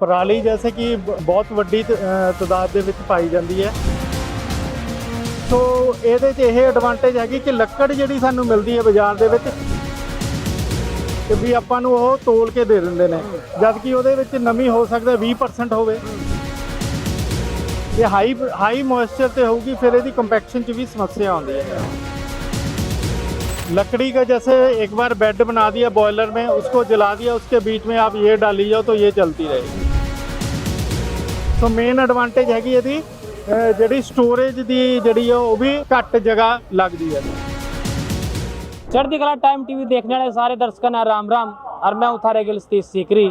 पराली जैसे कि बहुत वड्डी तादाद ਦੇ ਵਿੱਚ ਪਾਈ ਜਾਂਦੀ ਹੈ। ਸੋ ਇਹਦੇ 'ਚ ਇਹ ਐਡਵਾਂਟੇਜ ਹੈਗੀ ਕਿ ਲੱਕੜ ਜਿਹੜੀ ਸਾਨੂੰ ਮਿਲਦੀ ਹੈ ਬਾਜ਼ਾਰ ਦੇ ਵਿੱਚ ਤੇ ਵੀ ਆਪਾਂ ਨੂੰ ਉਹ ਤੋਲ ਕੇ ਦੇ ਦਿੰਦੇ ਨੇ, ਜਦ ਕਿ ਉਹਦੇ ਵਿੱਚ ਨਮੀ ਹੋ ਸਕਦਾ 20% ਹੋਵੇ ਤੇ ਹਾਈ ਮੋਇਸਚਰ ਤੇ ਹੋਊਗੀ, ਫਿਰ ਇਹਦੀ ਕੰਪੈਕਸ਼ਨ 'ਚ ਵੀ ਸਮੱਸਿਆ आती है। लकड़ी का जैसे एक बार बेड बना दिया बॉयलर में, उसको जला दिया, उसके बीच में आप ये डाली जाओ तो ये चलती रहेगी। तो मेन एडवांटेज हैगी ਇਹਦੀ ਜਿਹੜੀ स्टोरेज ਦੀ ਜਿਹੜੀ ਉਹ ਵੀ ਘੱਟ जगह लगती है। चढ़ती कला टाइम टीवी देखने वाले सारे दर्शकों ने राम राम। और मैं उतारे गिल स्थित सीकरी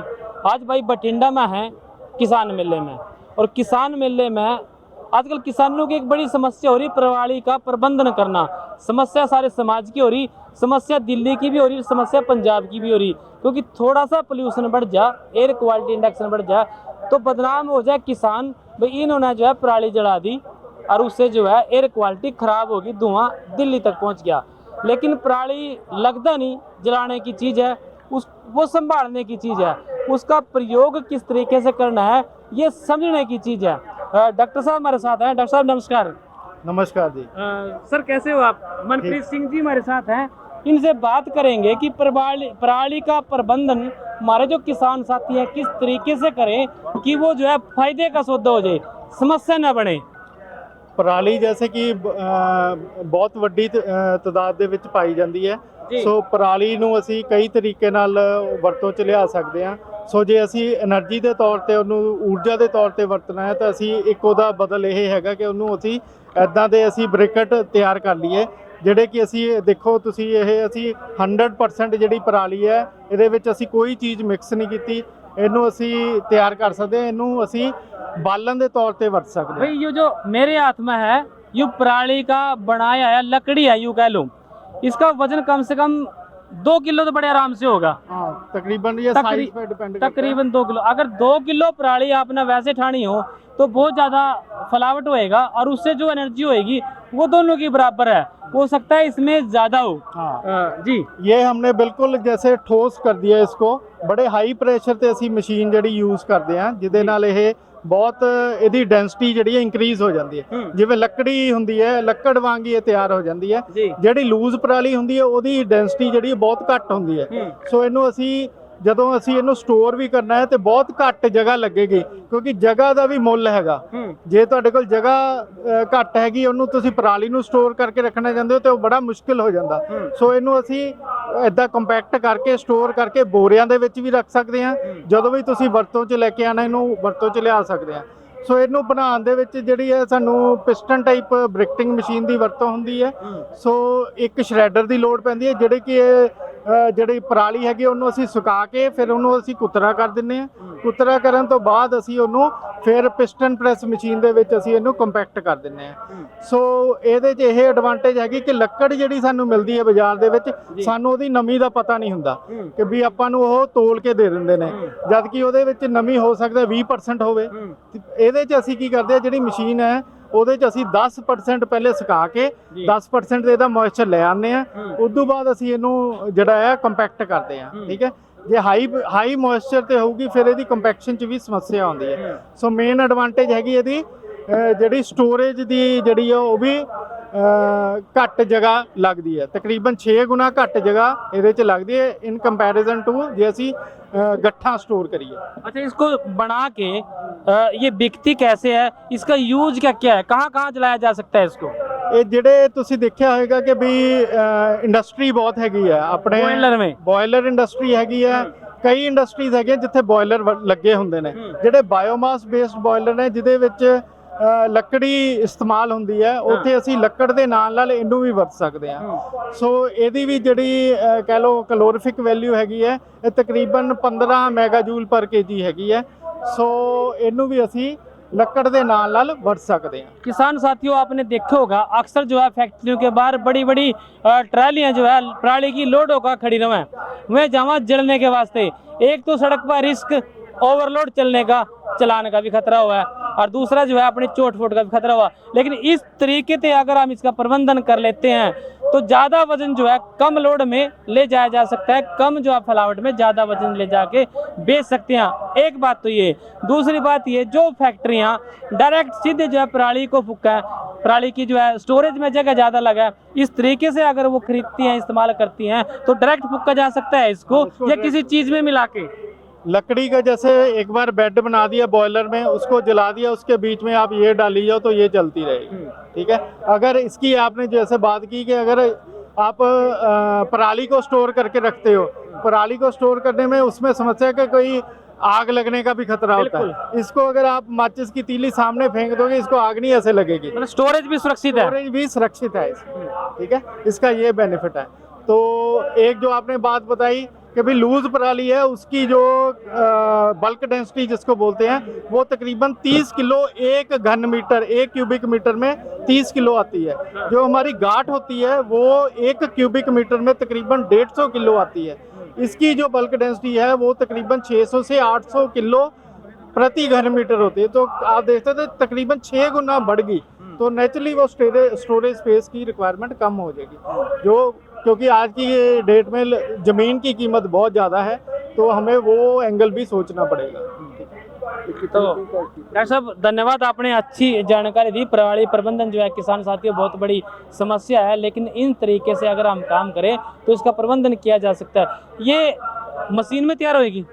आज भाई बठिंडा में है किसान मेले में। और किसान मेले में आजकल किसानों की एक बड़ी समस्या हो रही, पराली का प्रबंधन करना। समस्या सारे समाज की हो रही, समस्या दिल्ली की भी हो रही, समस्या पंजाब की भी हो रही। क्योंकि थोड़ा सा पोल्यूशन बढ़ जाए, एयर क्वालिटी इंडेक्स बढ़ जाए तो बदनाम हो जाए किसान। भाई इन्होंने जो है पराली जला दी और उससे जो है एयर क्वालिटी ख़राब होगी, धुआं दिल्ली तक पहुंच गया। लेकिन पराली लगता नहीं जलाने की चीज़ है, वो संभालने की चीज़ है, उसका प्रयोग किस तरीके से करना है ये समझने की चीज़ है। डॉक्टर साहब हमारे साथ हैं। डॉक्टर साहब नमस्कार। नमस्कार जी। सर कैसे हो आप? मनप्रीत सिंह जी हमारे साथ हैं, इनसे बात करेंगे कि पराली का प्रबंधन हमारे जो किसान साथी हैं किस तरीके से करें कि वो जो है फायदे का सौदा हो जाए, समस्या न बने। ਪਰਾਲੀ जैसे कि ਬਹੁਤ ਵੱਡੀ ਤਾਦਾਦ ਦੇ ਵਿੱਚ ਪਾਈ ਜਾਂਦੀ ਹੈ। ਸੋ ਪਰਾਲੀ ਨੂੰ ਅਸੀਂ ਕਈ ਤਰੀਕੇ ਨਾਲ ਵਰਤੋਂ 'ਚ ਲਿਆ ਸਕਦੇ ਹਾਂ। ਸੋ ਜੇ ਅਸੀਂ એનર્ਜੀ ਦੇ ਤੌਰ ਤੇ ਉਹਨੂੰ ਊਰਜਾ ਦੇ ਤੌਰ ਤੇ ਵਰਤਣਾ ਹੈ ਤਾਂ ਅਸੀਂ ਇੱਕ ਉਹਦਾ ਬਦਲ ਇਹ ਹੈਗਾ ਕਿ ਉਹਨੂੰ ਅਸੀਂ ਇੱਦਾਂ ਦੇ ਅਸੀਂ ਬ੍ਰਿਕਟ ਤਿਆਰ ਕਰ ਲਈਏ ਜਿਹੜੇ ਕਿ ਅਸੀਂ ਦੇਖੋ ਤੁਸੀਂ ਇਹ ਅਸੀਂ 100% ਜਿਹੜੀ ਪਰਾਲੀ ਹੈ ਇਹਦੇ ਵਿੱਚ ਅਸੀਂ ਕੋਈ ਚੀਜ਼ ਮਿਕਸ ਨਹੀਂ ਕੀਤੀ, ਇਹਨੂੰ ਅਸੀਂ ਤਿਆਰ ਕਰ ਸਕਦੇ ਹਾਂ, ਇਹਨੂੰ ਅਸੀਂ बालन के तौर पे वर्त सकते हैं। भाई ये जो मेरे हाथ में है ये पराली का बनाया है, लकड़ी है यूँ कह लूँ, इसका वजन कम से कम 2 किलो तो बड़े आराम से होगा। हाँ, तकरीबन ये साइज पे डिपेंड करता है। तकरीबन 2 किलो। अगर 2 किलो पराली आपने वैसे ठानी हो तो बहुत ज़्यादा फलावट होएगा और उससे जो एनर्जी होएगी वो दोनों की बराबर है, हो सकता है इसमें ज़्यादा हो। हाँ जी, ये हमने बिल्कुल जैसे ठोस कर दिया इसको, बड़े हाई प्रेशर ते असी मशीन जी यूज़ करते हैं जिदे नाल ये बहुत ਇਹਦੀ ਡੈਂਸਿਟੀ ਜਿਹੜੀ ਹੈ ਇਨਕਰੀਜ਼ ਹੋ ਜਾਂਦੀ ਹੈ। ਜਿਵੇਂ ਲੱਕੜੀ ਹੁੰਦੀ ਹੈ ਲੱਕੜ ਵਾਂਗ ਹੀ ਇਹ ਤਿਆਰ ਹੋ ਜਾਂਦੀ ਹੈ। ਜਿਹੜੀ ਲੂਜ਼ ਪਰਾਲੀ ਹੁੰਦੀ ਹੈ ਉਹਦੀ ਡੈਂਸਿਟੀ ਜਿਹੜੀ ਬਹੁਤ ਘੱਟ ਹੁੰਦੀ ਹੈ। ਸੋ ਇਹਨੂੰ ਅਸੀਂ ਜਦੋਂ ਅਸੀਂ ਇਹਨੂੰ ਸਟੋਰ ਵੀ ਕਰਨਾ ਹੈ ਤੇ ਬਹੁਤ ਘੱਟ ਜਗ੍ਹਾ ਲੱਗੇਗੀ, ਕਿਉਂਕਿ ਜਗ੍ਹਾ ਦਾ ਵੀ ਮੁੱਲ ਹੈਗਾ। ਜੇ ਤੁਹਾਡੇ ਕੋਲ ਜਗ੍ਹਾ ਘੱਟ ਹੈਗੀ, ਉਹਨੂੰ ਤੁਸੀਂ ਪਰਾਲੀ ਨੂੰ ਸਟੋਰ ਕਰਕੇ ਰੱਖਣਾ ਚਾਹੁੰਦੇ ਹੋ ਤੇ ਉਹ ਬੜਾ ਮੁਸ਼ਕਿਲ ਹੋ ਜਾਂਦਾ। ਸੋ ਇਹਨੂੰ ਅਸੀਂ ਇੱਦਾਂ ਕੰਪੈਕਟ ਕਰਕੇ ਸਟੋਰ ਕਰਕੇ ਬੋਰਿਆਂ ਦੇ ਵਿੱਚ ਵੀ ਰੱਖ ਸਕਦੇ ਹਾਂ। ਜਦੋਂ ਵੀ ਤੁਸੀਂ ਵਰਤੋਂ 'ਚ ਲੈ ਕੇ ਆਣਾ ਇਹਨੂੰ ਵਰਤੋਂ 'ਚ ਲਿਆ ਸਕਦੇ ਹਾਂ। ਸੋ ਇਹਨੂੰ ਬਣਾਉਣ ਦੇ ਵਿੱਚ ਜਿਹੜੀ ਹੈ ਸਾਨੂੰ ਪਿਸਟਨ ਟਾਈਪ ਬ੍ਰਿਕਟਿੰਗ ਮਸ਼ੀਨ ਦੀ ਵਰਤੋਂ ਹੁੰਦੀ ਹੈ। ਸੋ ਇੱਕ ਸ਼ਰੈਡਰ ਦੀ ਲੋੜ ਪੈਂਦੀ ਹੈ ਜਿਹੜੇ ਕਿ ਜਿਹੜੀ ਪਰਾਲੀ ਹੈਗੀ ਉਹਨੂੰ ਅਸੀਂ ਸੁਕਾ ਕੇ ਫਿਰ ਉਹਨੂੰ ਅਸੀਂ ਕੁਤਰਾ ਕਰ ਦਿੰਦੇ ਹਾਂ। ਕੁਤਰਾ ਕਰਨ ਤੋਂ ਬਾਅਦ ਅਸੀਂ ਉਹਨੂੰ ਫਿਰ ਪਿਸਟਨ ਪ੍ਰੈਸ ਮਸ਼ੀਨ ਦੇ ਵਿੱਚ ਅਸੀਂ ਇਹਨੂੰ ਕੰਪੈਕਟ ਕਰ ਦਿੰਦੇ ਹਾਂ। ਸੋ ਇਹਦੇ 'ਚ ਇਹ ਐਡਵਾਂਟੇਜ ਹੈਗੀ ਕਿ ਲੱਕੜ ਜਿਹੜੀ ਸਾਨੂੰ ਮਿਲਦੀ ਹੈ ਬਾਜ਼ਾਰ ਦੇ ਵਿੱਚ ਸਾਨੂੰ ਉਹਦੀ ਨਮੀ ਦਾ ਪਤਾ ਨਹੀਂ ਹੁੰਦਾ ਕਿ ਵੀ ਆਪਾਂ ਨੂੰ ਉਹ ਤੋਲ ਕੇ ਦੇ ਦਿੰਦੇ ਨੇ, ਜਦ ਕਿ ਉਹਦੇ ਵਿੱਚ ਨਮੀ ਹੋ ਸਕਦਾ 20% ਹੋਵੇ। ਇਹਦੇ 'ਚ ਅਸੀਂ ਕੀ ਕਰਦੇ ਹਾਂ, ਜਿਹੜੀ ਮਸ਼ੀਨ ਹੈ ਉਹਦੇ 'ਚ ਅਸੀਂ 10% ਪਹਿਲੇ ਸੁਕਾ ਕੇ 10% ਦੇ ਇਹਦਾ ਮੋਇਸਚਰ ਲੈ ਆਉਂਦੇ ਹਾਂ। ਉਸ ਤੋਂ ਬਾਅਦ ਅਸੀਂ ਇਹਨੂੰ ਜਿਹੜਾ ਹੈ ਕੰਪੈਕਟ ਕਰਦੇ ਹਾਂ। ਠੀਕ ਹੈ, ਜੇ ਹਾਈ ਮੋਇਸਚਰ ਤੇ ਹੋਊਗੀ ਫਿਰ ਇਹਦੀ ਕੰਪੈਕਸ਼ਨ 'ਚ ਵੀ ਸਮੱਸਿਆ ਆਉਂਦੀ ਹੈ। ਸੋ ਮੇਨ ਐਡਵਾਂਟੇਜ ਹੈਗੀ ਇਹਦੀ ਜਿਹੜੀ ਸਟੋਰੇਜ ਦੀ ਜਿਹੜੀ ਆ ਉਹ ਵੀ ਘੱਟ ਜਗ੍ਹਾ ਲੱਗਦੀ ਹੈ, ਤਕਰੀਬਨ 6 ਗੁਣਾ ਘੱਟ ਜਗ੍ਹਾ ਇਹਦੇ 'ਚ ਲੱਗਦੀ ਹੈ ਇਨ ਕੰਪੈਰੀਜ਼ਨ ਟੂ ਜੇ ਅਸੀਂ गट्ठा स्टोर करिए। अच्छा, इसको बना के ये बिकती कैसे है, इसका यूज क्या क्या है, कहाँ कहाँ चलाया जा सकता है इसको? ਇਹ ਜਿਹੜੇ ਤੁਸੀਂ ਦੇਖਿਆ ਹੋਵੇਗਾ ਕਿ ਵੀ ਇੰਡਸਟਰੀ ਬਹੁਤ ਹੈਗੀ ਆ ਆਪਣੇ ਬੋਇਲਰ ਇੰਡਸਟਰੀ ਹੈਗੀ ਆ, ਕਈ ਇੰਡਸਟਰੀਜ਼ ਹੈਗੀਆਂ ਜਿੱਥੇ ਬੋਇਲਰ ਲੱਗੇ ਹੁੰਦੇ ਨੇ, ਜਿਹੜੇ ਬਾਇਓਮਾਸ ਬੇਸਡ ਬੋਇਲਰ ਨੇ ਜਿਹਦੇ ਵਿੱਚ ਲੱਕੜੀ ਇਸਤੇਮਾਲ ਹੁੰਦੀ ਹੈ, ਉੱਥੇ ਅਸੀਂ ਲੱਕੜ ਦੇ ਨਾਲ ਇਹਨੂੰ ਵੀ ਵਰਤ ਸਕਦੇ ਹਾਂ। ਸੋ ਇਹਦੀ ਵੀ ਜਿਹੜੀ ਕਹਿ ਲਓ ਕੈਲੋਰੀਫਿਕ ਵੈਲਿਊ ਹੈਗੀ ਹੈ ਇਹ ਤਕਰੀਬਨ 15 ਮੈਗਾਜੂਲ ਪਰ ਕੇਜੀ ਹੈਗੀ ਹੈ। ਸੋ ਇਹਨੂੰ ਵੀ ਅਸੀਂ लकड़ के नाल बढ़ सकते हैं। किसान साथियों आपने देखा होगा अक्सर जो है फैक्ट्रियों के बाहर बड़ी बड़ी ट्रालियां जो है पराली की लोड होकर खड़ी रहे, वह जमा जलने के वास्ते एक तो सड़क पर रिस्क ओवरलोड चलने का, चलाने का भी खतरा हुआ है और दूसरा जो है अपनी चोट फोट का भी खतरा हुआ। लेकिन इस तरीके से अगर हम इसका प्रबंधन कर लेते हैं तो ज़्यादा वजन जो है कम लोड में ले जाया जा सकता है, कम जो है फैलावट में ज़्यादा वजन ले जाके बेच सकते हैं। एक बात तो ये, दूसरी बात ये, जो फैक्ट्रियाँ डायरेक्ट सीधे जो है पराली को फूका है, पराली की जो है स्टोरेज में जगह ज़्यादा लगा है, इस तरीके से अगर वो खरीदती हैं, इस्तेमाल करती हैं, तो डायरेक्ट फूका जा सकता है इसको या किसी चीज़ में मिला के। लकड़ी का जैसे एक बार बेड बना दिया बॉयलर में, उसको जला दिया, उसके बीच में आप ये डाली जाओ तो ये चलती रहेगी। ठीक है, अगर इसकी आपने जैसे बात की कि अगर आप पराली को स्टोर करके रखते हो, पराली को स्टोर करने में उसमें समस्या का कोई आग लगने का भी खतरा होता है। इसको अगर आप माचिस की तीली सामने फेंक दोगे, इसको आग नहीं ऐसे लगेगी, मतलब स्टोरेज भी सुरक्षित है। स्टोरेज भी सुरक्षित है इसमें। ठीक है, इसका ये बेनिफिट है। तो एक जो आपने बात बताई कि भाई लूज पराली है, उसकी जो बल्क डेंसिटी जिसको बोलते हैं, वो तकरीबन 30 किलो एक घन मीटर, 1 क्यूबिक मीटर में 30 किलो आती है। जो हमारी गांठ होती है वो 1 क्यूबिक मीटर में तकरीबन 150 किलो आती है। इसकी जो बल्क डेंसिटी है वो तकरीबन 600 से 800 किलो प्रति घन मीटर होती है। तो आप देखते थे तकरीबन 6 गुना बढ़ गई, तो नेचुरली वो स्टोरेज स्पेस की रिक्वायरमेंट कम हो जाएगी। जो क्योंकि आज की डेट में ज़मीन की कीमत बहुत ज़्यादा है, तो हमें वो एंगल भी सोचना पड़ेगा। तो डॉक्टर साहब धन्यवाद, आपने अच्छी जानकारी दी। पराली प्रबंधन जो है किसान साथियों बहुत बड़ी समस्या है, लेकिन इन तरीके से अगर हम काम करें तो इसका प्रबंधन किया जा सकता है। ये मशीन में तैयार होगी?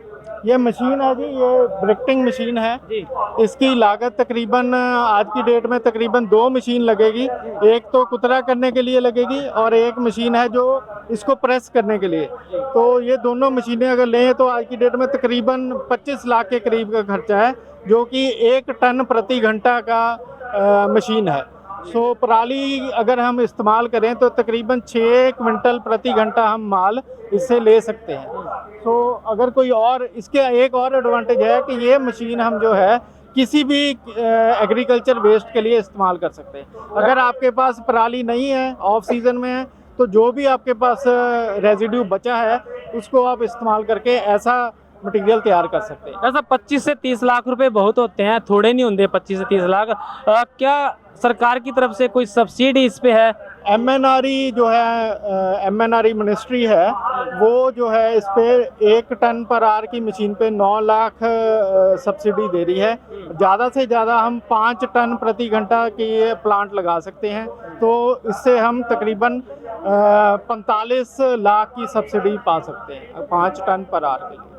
ये मशीन है जी, ये ब्रिकटिंग मशीन है जी। इसकी लागत तकरीबन आज की डेट में तकरीबन 2 मशीन लगेगी। एक तो कुतरा करने के लिए लगेगी और एक मशीन है जो इसको प्रेस करने के लिए। तो ये दोनों मशीनें अगर लें तो आज की डेट में तकरीबन 25 लाख के करीब का खर्चा है, जो कि 1 टन प्रति घंटा का मशीन है। सो पराली अगर हम इस्तेमाल करें तो तकरीबन 6 क्विंटल प्रति घंटा हम माल इससे ले सकते हैं। तो अगर कोई और, इसके एक और एडवांटेज है कि ये मशीन हम जो है किसी भी एग्रीकल्चर वेस्ट के लिए इस्तेमाल कर सकते हैं। अगर आपके पास पराली नहीं है, ऑफ सीजन में है, तो जो भी आपके पास रेजिड्यू बचा है उसको आप इस्तेमाल करके ऐसा मटेरियल तैयार कर सकते हैं। ऐसा 25 से 30 लाख रुपए बहुत होते हैं, थोड़े नहीं होंगे 25 से 30 लाख। क्या सरकार की तरफ से कोई सब्सिडी इस पे है? MNRE जो है, MNRE मिनिस्ट्री है, वो जो है इस पे 1 टन पर आर की मशीन पे 9 लाख सब्सिडी दे रही है। ज़्यादा से ज़्यादा हम 5 टन प्रति घंटा की प्लांट लगा सकते हैं, तो इससे हम तकरीबन 45 लाख की सब्सिडी पा सकते हैं 5 टन पर आर के लिए।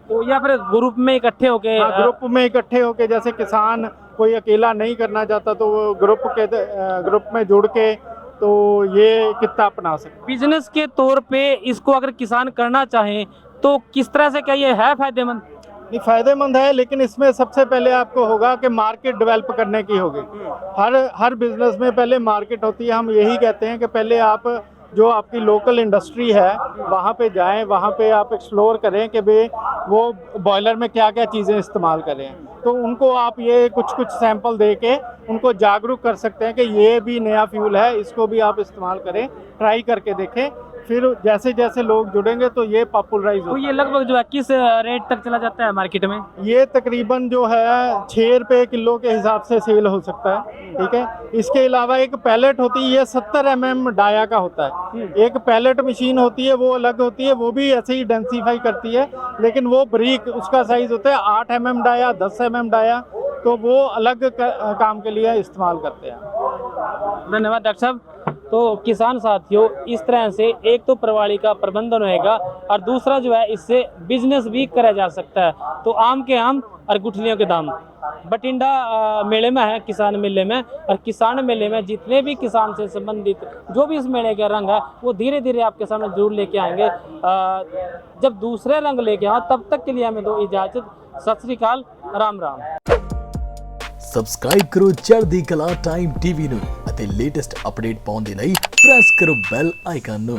तो या फिर ग्रुप में इकट्ठे होके? ग्रुप में इकट्ठे होके, जैसे किसान कोई अकेला नहीं करना चाहता तो वो ग्रुप में जुड़ के तो ये कितना अपना सकते। बिजनेस के तौर पे इसको अगर किसान करना चाहें तो किस तरह से, क्या ये है फायदेमंद? नहीं, फायदेमंद है, लेकिन इसमें सबसे पहले आपको होगा कि मार्केट डेवलप करने की होगी। हर बिजनेस में पहले मार्केट होती है। हम यही कहते हैं कि पहले आप जो आपकी लोकल इंडस्ट्री है वहाँ पे जाएं, वहाँ पे आप एक्सप्लोर करें कि भाई वो बॉयलर में क्या क्या चीज़ें इस्तेमाल करें। तो उनको आप ये कुछ सैंपल दे के उनको जागरूक कर सकते हैं कि ये भी नया फ्यूल है, इसको भी आप इस्तेमाल करें, ट्राई करके देखें। फिर जैसे जैसे लोग जुड़ेंगे तो ये पॉपुलराइज तो होगा। ये लगभग जो है किस रेट तक चला जाता है मार्केट में? ये तकरीबन जो है 6 रुपये किलो के हिसाब से सेल हो सकता है। ठीक है, इसके अलावा एक पैलेट होती है, ये 70 mm डाया का होता है। एक पैलेट मशीन होती है, वो अलग होती है, वो भी ऐसे ही डेंसिफाई करती है, लेकिन वो ब्रिक उसका साइज होता है 8 mm डाया, 10 mm डाया, तो वो अलग काम के लिए इस्तेमाल करते हैं। धन्यवाद डॉक्टर साहब। तो किसान साथियों, इस तरह से एक तो पराली का प्रबंधन होएगा और दूसरा जो है इससे बिजनेस भी करा जा सकता है। तो आम के आम और गुठलियों के दाम। बठिंडा मेले में है, किसान मेले में, और किसान मेले में जितने भी किसान से संबंधित जो भी इस मेले का रंग है वो धीरे धीरे आपके सामने जरूर लेके आएंगे। जब दूसरे रंग लेके आओ तब तक के लिए हमें दो इजाजत। सत श्री अकाल, राम राम। ਸਬਸਕ੍ਰਾਈਬ ਕਰੋ ਚੜ੍ਹਦੀ ਕਲਾ ਟਾਈਮ ਟੀਵੀ ਨੂੰ ਅਤੇ ਲੇਟੈਸਟ ਅਪਡੇਟ ਪਾਉਣ ਦੇ ਲਈ ਪ੍ਰੈਸ ਕਰੋ ਬੈਲ ਆਈਕਨ ਨੂੰ।